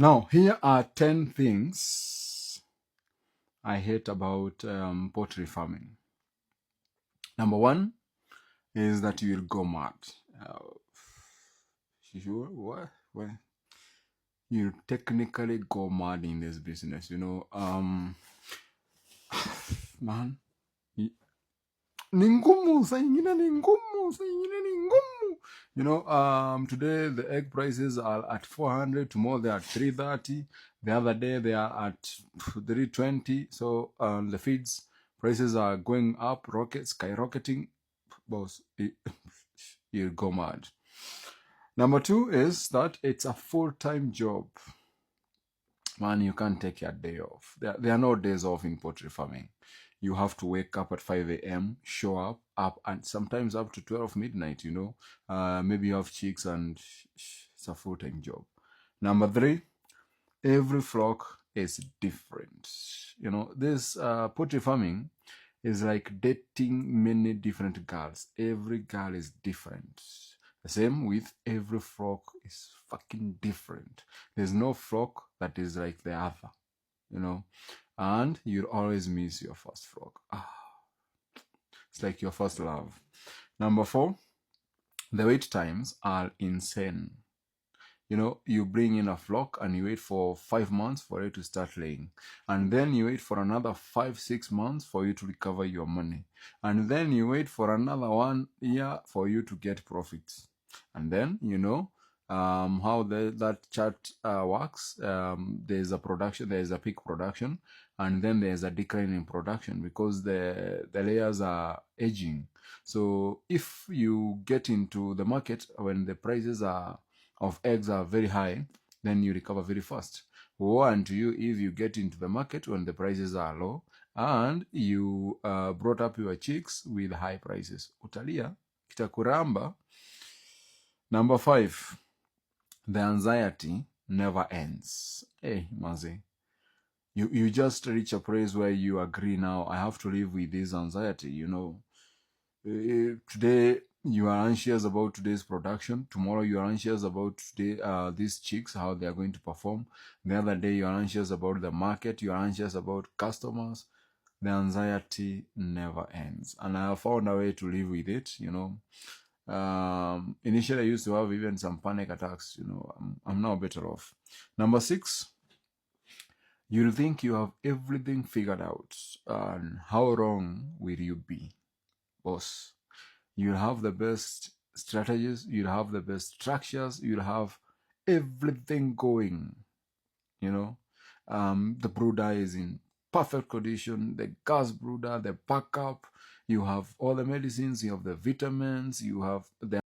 Now, here are 10 things I hate about poultry farming. Number one is that you will go mad. What? Well, you technically go mad in this business, man. Ni ngumu, saa ingine ni ngumu, saa ingine ni ngumu. Today the egg prices are at 400, tomorrow they are at 330, the other day they are at 320. So the feeds prices are going up, skyrocketing. Boss, you'll go mad. Number two is that it's a full-time job. Man, you can't take your day off. There are no days off in poultry farming. You have to wake up at 5 a.m., show up, and sometimes up to 12 midnight, maybe you have chicks and it's a full-time job. Number three, every flock is different. This poultry farming is like dating many different girls. Every girl is different. The same with every flock is fucking different. There's no flock that is like the other, and you'll always miss your first flock. It's like your first love. Number four, the wait times are insane. You bring in a flock and you wait for 5 months for it to start laying. And then you wait for another 5-6 months for you to recover your money. And then you wait for another 1 year for you to get profits. And then, how that chart works. There's a peak production, and then there's a decline in production because the layers are aging. So if you get into the market when the prices of eggs are very high, then you recover very fast. Woe unto you if you get into the market when the prices are low and you brought up your chicks with high prices. Utalia, kitakuramba. Number five, the anxiety never ends. Hey, Mazi. You just reach a place where you agree now, I have to live with this anxiety, Today, you are anxious about today's production. Tomorrow, you are anxious about these chicks, how they are going to perform. The other day, you are anxious about the market. You are anxious about customers. The anxiety never ends. And I have found a way to live with it, Initially, I used to have even some panic attacks, I'm now better off. Number six, you'll think you have everything figured out. And how wrong will you be? Boss, you'll have the best strategies, you'll have the best structures, you'll have everything going, the brooder is in perfect condition, the gas brooder, the backup, you have all the medicines, you have the vitamins, you have the